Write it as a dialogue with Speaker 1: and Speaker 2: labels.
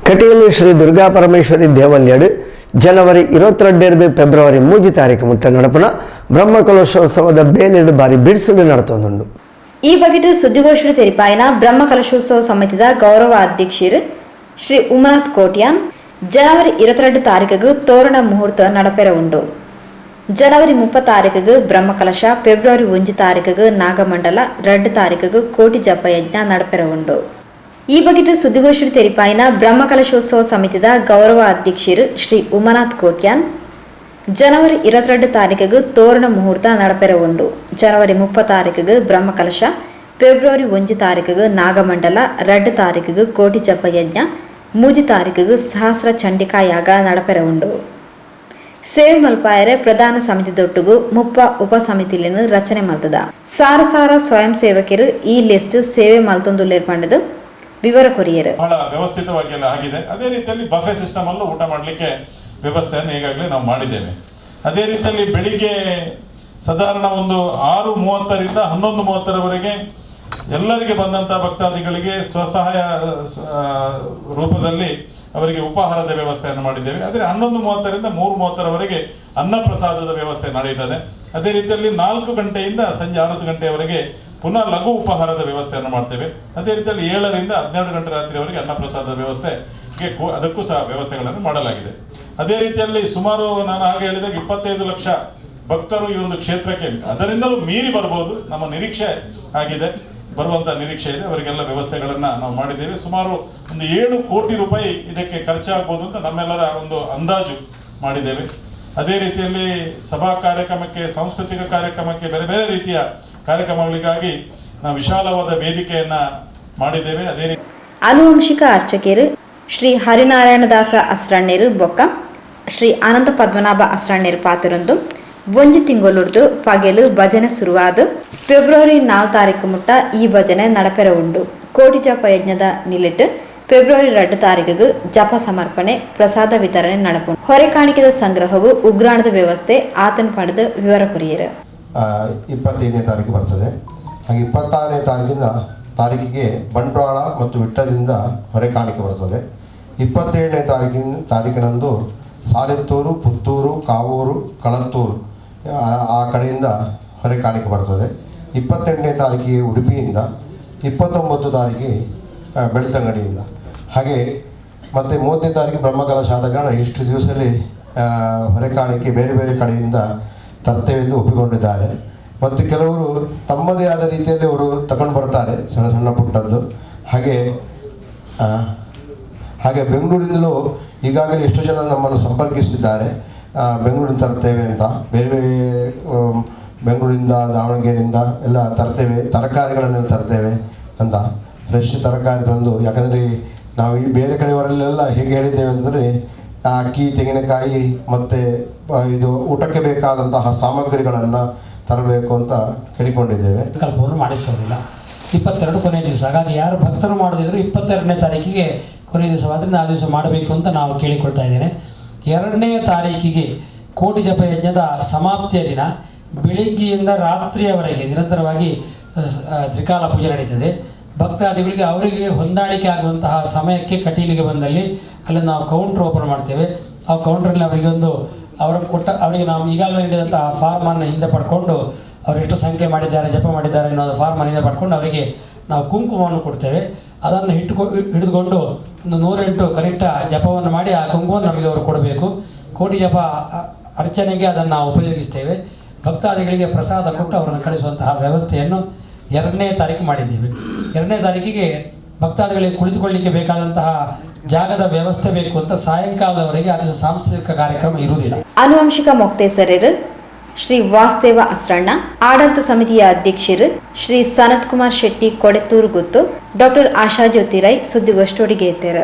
Speaker 1: ಕಟೀಲು ಶ್ರೀ ದುರ್ಗಾ ಪರಮೇಶ್ವರಿ ದೇವಾಲಯಡು ಜನವರಿ 22 February 3 ತಾರೀಕು ಮುಟ್ಟ ನಡಪುನ ಬ್ರಹ್ಮಕಲಶೋತ್ಸವದ ಬೇನೆಡು ಬಾರಿ ಬಿಡಿಸುಡು ನಡತೊಂದುಂಡು.
Speaker 2: ಈ ಬಗೆಟ್ ಸುದ್ದಿಗೋಷ್ಠಿ ತೆರಿಪಾಯಿನ ಬ್ರಹ್ಮಕಲಶೋತ್ಸವ ಸಮಿತಿದ ಗೌರವ ಅಧ್ಯಕ್ಷರು ಶ್ರೀ ಉಮನಾಥ್ ಕೋಟ್ಯಾನ್ ಜನವರಿ 22 ತಾರೀಕಿಗೆ ತೋರಣ ಮುಹೂರ್ತ ನಡಪೆರ ಉಂಡು. ಜನವರಿ 30 ತಾರೀಕಿಗೆ ಬ್ರಹ್ಮಕಲಶ, ಫೆಬ್ರವರಿ 1 ತಾರೀಕಿಗೆ ನಾಗಮಂಡಲ, 2 ತಾರೀಕಿಗೆ ಕೋಟಿ ಜಪ ಯಜ್ಞ ನಡಪೆರ ಉಂಡು. ಈ ಬಗೆಟ್ ಸುದ್ದಿಗೋಷ್ಠಿ ತೆರಿಪಾಯಿನ ಬ್ರಹ್ಮಕಲಶೋತ್ಸವ ಸಮಿತಿದ ಗೌರವ ಅಧ್ಯಕ್ಷರು ಶ್ರೀ ಉಮನಾಥ್ ಕೋಟ್ಯಾನ್ ಜನವರಿ 22 ತಾರೀಕಿಗೆ ತೋರಣ ಮುಹೂರ್ತ ನಡಪೆರ ಉಂಡು. ಜನವರಿ 30 ತಾರೀಕಿಗೆ ಬ್ರಹ್ಮಕಲಶ, ಫೆಬ್ರವರಿ 1 ತಾರೀಕಿಗೆ ನಾಗಮಂಡಲ, 2 ತಾರೀಕಿಗೆ ಕೋಟಿ ಜಪ ಯಜ್ಞ, 3 ತಾರೀಕಿಗೆ ಸಹಸ್ರ ಚಂಡಿಕಾ ಯಾಗ ನಡಪೆರ ಉಂಡು. ಸೇವೆ ಮಲ್ಪಾಯರೆ ಪ್ರಧಾನ ಸಮಿತಿ ದೊಟ್ಟುಗು ಮುಪ್ಪ ಉಪ ಸಮಿತಿಲಿನ ರಚನೆ ಮಲ್ತದ. ಸಾರ ಸ್ವಯಂ ಸೇವಕರು ಈ ಲಿಸ್ಟ್ ಸೇವೆ ಮಲ್ತೊಂದುಲ್ಲೇರ್ಪಂಡದು ವಿವರ ಕೊರಿಯರು.
Speaker 3: ಬಹಳ ವ್ಯವಸ್ಥಿತವಾಗಿ ಎಲ್ಲ ಆಗಿದೆ. ಅದೇ ರೀತಿಯಲ್ಲಿ ಬಫೆ ಸಿಸ್ಟಮ್ ಅಲ್ಲೂ ಊಟ ಮಾಡಲಿಕ್ಕೆ ವ್ಯವಸ್ಥೆಯನ್ನು ಈಗಾಗಲೇ ನಾವು ಮಾಡಿದ್ದೇವೆ. ಅದೇ ರೀತಿಯಲ್ಲಿ ಬೆಳಿಗ್ಗೆ ಸಾಧಾರಣ ಒಂದು 6:30ರಿಂದ 11:30ರವರೆಗೆ ಎಲ್ಲರಿಗೆ ಬಂದಂಥ ಭಕ್ತಾದಿಗಳಿಗೆ ಸ್ವಸಹಾಯ ರೂಪದಲ್ಲಿ ಅವರಿಗೆ ಉಪಹಾರದ ವ್ಯವಸ್ಥೆಯನ್ನು ಮಾಡಿದ್ದೇವೆ. ಆದರೆ 11:30ರಿಂದ 3:30ರವರೆಗೆ ಅನ್ನಪ್ರಸಾದದ ವ್ಯವಸ್ಥೆ ನಡೆಯುತ್ತದೆ. ಅದೇ ರೀತಿಯಲ್ಲಿ 4 ಗಂಟೆಯಿಂದ ಸಂಜೆ 6 ಗಂಟೆಯವರೆಗೆ ಪುನಃ ಲಘು ಉಪಹಾರದ ವ್ಯವಸ್ಥೆಯನ್ನು ಮಾಡ್ತೇವೆ. ಅದೇ ರೀತಿಯಲ್ಲಿ 7ರಿಂದ 12 ಗಂಟೆ ರಾತ್ರಿಯವರೆಗೆ ಅನ್ನಪ್ರಸಾದದ ವ್ಯವಸ್ಥೆಗೆ ಅದಕ್ಕೂ ಸಹ ವ್ಯವಸ್ಥೆಗಳನ್ನು ಮಾಡಲಾಗಿದೆ. ಅದೇ ರೀತಿಯಲ್ಲಿ ಸುಮಾರು ನಾನು ಹಾಗೆ ಹೇಳಿದಾಗ 25 ಲಕ್ಷ ಭಕ್ತರು ಈ ಒಂದು ಕ್ಷೇತ್ರಕ್ಕೆ ಅದರಿಂದಲೂ ಮೀರಿ ಬರಬಹುದು, ನಮ್ಮ ನಿರೀಕ್ಷೆ ಆಗಿದೆ, ಬರುವಂಥ ನಿರೀಕ್ಷೆ ಇದೆ. ಅವರಿಗೆಲ್ಲ ವ್ಯವಸ್ಥೆಗಳನ್ನು ನಾವು ಮಾಡಿದ್ದೇವೆ. ಸುಮಾರು ಒಂದು 7 ಕೋಟಿ ರೂಪಾಯಿ ಇದಕ್ಕೆ ಖರ್ಚಾಗ್ಬೋದು ಅಂತ ನಮ್ಮೆಲ್ಲರ ಒಂದು ಅಂದಾಜು ಮಾಡಿದ್ದೇವೆ. ಅದೇ ರೀತಿಯಲ್ಲಿ ಸಭಾ ಕಾರ್ಯಕ್ರಮಕ್ಕೆ, ಸಾಂಸ್ಕೃತಿಕ ಕಾರ್ಯಕ್ರಮಕ್ಕೆ, ಬೇರೆ ಬೇರೆ ರೀತಿಯ ಕಾರ್ಯಕ್ರಮಗಳಿಗಾಗಿ ನಾವು ವಿಶಾಲವಾದ ವೇದಿಕೆಯನ್ನ ಮಾಡಿದ್ದೇವೆ. ಅದೇ ರೀತಿ
Speaker 2: ಆನುವಂಶಿಕ ಅರ್ಚಕರು ಶ್ರೀ ಹರಿನಾರಾಯಣದಾಸ ಅಸ್ರಣ್ಣೇರು ಬೊಕ್ಕ ಶ್ರೀ ಅನಂತ ಪದ್ಮನಾಭ ಅಸ್ರಣ್ಣೇರು ಪಾತ್ರರೊಂದು 1 ತಿಂಗಳುರ್ದು ಪಗೆಲು ಭಜನೆ ಶುರುವಾದ. ಫೆಬ್ರವರಿ 4 ತಾರೀಕು ಮುಟ್ಟ ಈ ಭಜನೆ ನಡಪೆರ ಉಂಡು. ಕೋಟಿ ಜಪ ಯಜ್ಞದ ನಿಲ್ಲಿಟ್ಟು ಫೆಬ್ರವರಿ 2 ತಾರೀಕಿಗೆ ಜಪ ಸಮರ್ಪಣೆ, ಪ್ರಸಾದ ವಿತರಣೆ ನಡಪುಂಡು. ಹೊರೆ ಕಾಣಿಕೆದ ಸಂಗ್ರಹವು ಉಗ್ರಾಣದ ವ್ಯವಸ್ಥೆ ಆತನ ಪಡೆದ ವಿವರ ಕೊರಿಯರು.
Speaker 4: 25ನೇ ತಾರೀಕು ಬರ್ತದೆ. ಹಾಗೆ 26ನೇ ತಾರೀಕಿಗೆ ಬಂಟ್ವಾಳ ಮತ್ತು ವಿಟ್ಟದಿಂದ ಹೊರೆ ಕಾಣಿಕೆ ಬರ್ತದೆ. 27ನೇ ತಾರೀಕಿನಂದು ಸಾಲೆತ್ತೂರು, ಪುತ್ತೂರು, ಕಾವೂರು, ಕಳತ್ತೂರು ಆ ಕಡೆಯಿಂದ ಹೊರೆ ಕಾಣಿಕೆ ಬರ್ತದೆ. 28ನೇ ತಾರೀಕಿಗೆ ಉಡುಪಿಯಿಂದ, 29 ತಾರೀಕಿಗೆ ಬೆಳ್ತಂಗಡಿಯಿಂದ. ಹಾಗೆ ಮತ್ತು 30ನೇ ತಾರೀಕು ಬ್ರಹ್ಮಕಲಶ ಆದ ಕಾರಣ ಇಷ್ಟು ದಿವಸದಲ್ಲಿ ಹೊರೆ ಕಾಣಿಕೆ ಬೇರೆ ಬೇರೆ ಕಡೆಯಿಂದ ತರ್ತೇವೆ ಎಂದು ಒಪ್ಪಿಕೊಂಡಿದ್ದಾರೆ. ಮತ್ತು ಕೆಲವರು ತಮ್ಮದೇ ಆದ ರೀತಿಯಲ್ಲಿ ಅವರು ತಗೊಂಡು ಬರ್ತಾರೆ ಸಣ್ಣ ಸಣ್ಣ ಪುಟ್ಟದ್ದು. ಹಾಗೆ ಬೆಂಗಳೂರಿನಲ್ಲೂ ಈಗಾಗಲೇ ಎಷ್ಟು ಜನ ನಮ್ಮನ್ನು ಸಂಪರ್ಕಿಸಿದ್ದಾರೆ, ಬೆಂಗಳೂರಿನ ತರ್ತೇವೆ ಅಂತ. ಬೇರೆ ಬೇರೆ ಬೆಂಗಳೂರಿಂದ, ದಾವಣಗೆರೆಯಿಂದ ಎಲ್ಲ ತರ್ತೇವೆ, ತರಕಾರಿಗಳನ್ನೆಲ್ಲ ತರ್ತೇವೆ ಅಂತ. ಫ್ರೆಶ್ ತರಕಾರಿ ತಂದು, ಯಾಕಂದರೆ ನಾವು ಈ ಬೇರೆ ಕಡೆಯವರಲ್ಲೆಲ್ಲ ಹೇಗೆ ಹೇಳಿದ್ದೇವೆ ಅಂತಂದರೆ ಅಕ್ಕಿ, ತೆಂಗಿನಕಾಯಿ ಮತ್ತು ಇದು ಊಟಕ್ಕೆ ಬೇಕಾದಂತಹ ಸಾಮಗ್ರಿಗಳನ್ನು ತರಬೇಕು ಅಂತ ಕೇಳಿಕೊಂಡಿದ್ದೇವೆ.
Speaker 5: ಕಲ್ಪವನ್ನು ಮಾಡಿಸೋದಿಲ್ಲ. 22 ಕೊನೆಯ ದಿವಸ. ಹಾಗಾಗಿ ಯಾರು ಭಕ್ತರು ಮಾಡೋದಿದ್ರು 22ನೇ ತಾರೀಕಿಗೆ ಕೊನೆಯ ದಿವಸವಾದ್ರಿಂದ ಆ ದಿವಸ ಮಾಡಬೇಕು ಅಂತ ನಾವು ಕೇಳಿಕೊಳ್ತಾ ಇದ್ದೇನೆ. 2ನೇ ತಾರೀಕಿಗೆ ಕೋಟಿ ಜಪ ಯಜ್ಞದ ಸಮಾಪ್ತಿಯ ದಿನ ಬೆಳಿಗ್ಗೆಯಿಂದ ರಾತ್ರಿಯವರೆಗೆ ನಿರಂತರವಾಗಿ ತ್ರಿಕಾಲ ಪೂಜೆ ನಡೀತದೆ. ಭಕ್ತಾದಿಗಳಿಗೆ ಅವರಿಗೆ ಹೊಂದಾಣಿಕೆ ಆಗುವಂತಹ ಸಮಯಕ್ಕೆ ಕಟೀಲಿಗೆ ಬಂದಲ್ಲಿ ಅಲ್ಲಿ ನಾವು ಕೌಂಟ್ರ್ ಓಪನ್ ಮಾಡ್ತೇವೆ. ಆ ಕೌಂಟ್ರಲ್ಲಿ ಅವರಿಗೆ ನಾವು ಈಗಾಗಲೇ ನೀಡಿದಂತಹ ಫಾರ್ಮನ್ನು ಹಿಂದೆ ಪಡ್ಕೊಂಡು ಅವರು ಎಷ್ಟು ಸಂಖ್ಯೆ ಮಾಡಿದ್ದಾರೆ, ಜಪ ಮಾಡಿದ್ದಾರೆ ಅನ್ನೋದು ಫಾರ್ಮನ್ನು ಹಿಂದೆ ಪಡ್ಕೊಂಡು ಅವರಿಗೆ ನಾವು ಕುಂಕುಮವನ್ನು ಕೊಡ್ತೇವೆ. ಅದನ್ನು ಹಿಡಿದುಕೊಂಡು ಒಂದು 108 ಕನಿಷ್ಠ ಜಪವನ್ನು ಮಾಡಿ ಆ ಕುಂಕುಮವನ್ನು ನಮಗೆ ಅವರು ಕೊಡಬೇಕು. ಕೋಟಿ ಜಪ ಅರ್ಚನೆಗೆ ಅದನ್ನು ನಾವು ಉಪಯೋಗಿಸ್ತೇವೆ. ಭಕ್ತಾದಿಗಳಿಗೆ ಪ್ರಸಾದ ಕೊಟ್ಟು ಅವರನ್ನು ಕಳಿಸುವಂತಹ ವ್ಯವಸ್ಥೆಯನ್ನು 2ನೇ ತಾರೀಕು ಮಾಡಿದ್ದೇವೆ. 2ನೇ ತಾರೀಕಿಗೆ ಭಕ್ತಾದಿಗಳಿಗೆ ಕುಳಿತುಕೊಳ್ಳಲಿಕ್ಕೆ ಬೇಕಾದಂತಹ ಜಾಗದ ವ್ಯವಸ್ಥೆ ಬೇಕು ಅಂತ ಸಾಯಂಕಾಲದವರೆಗೆ ಅದು ಸಾಂಸ್ಕೃತಿಕ ಕಾರ್ಯಕ್ರಮ ಇರುವುದಿಲ್ಲ.
Speaker 2: ಆನುವಂಶಿಕ ಮೊಕ್ತೇಸರರು ಶ್ರೀ ವಾಸ್ತೇವ ಅಸ್ರಣ್ಣ, ಆಡಳಿತ ಸಮಿತಿಯ ಅಧ್ಯಕ್ಷರು ಶ್ರೀ ಸನತ್ ಕುಮಾರ್ ಶೆಟ್ಟಿ ಕೊಡೆತ್ತೂರು ಗುತ್ತು, ಡಾಕ್ಟರ್ ಆಶಾ ಜ್ಯೋತಿರೈ ಸುದ್ದಿಗೋಷ್ಠಿಗೆ ಇದ್ದಾರೆ.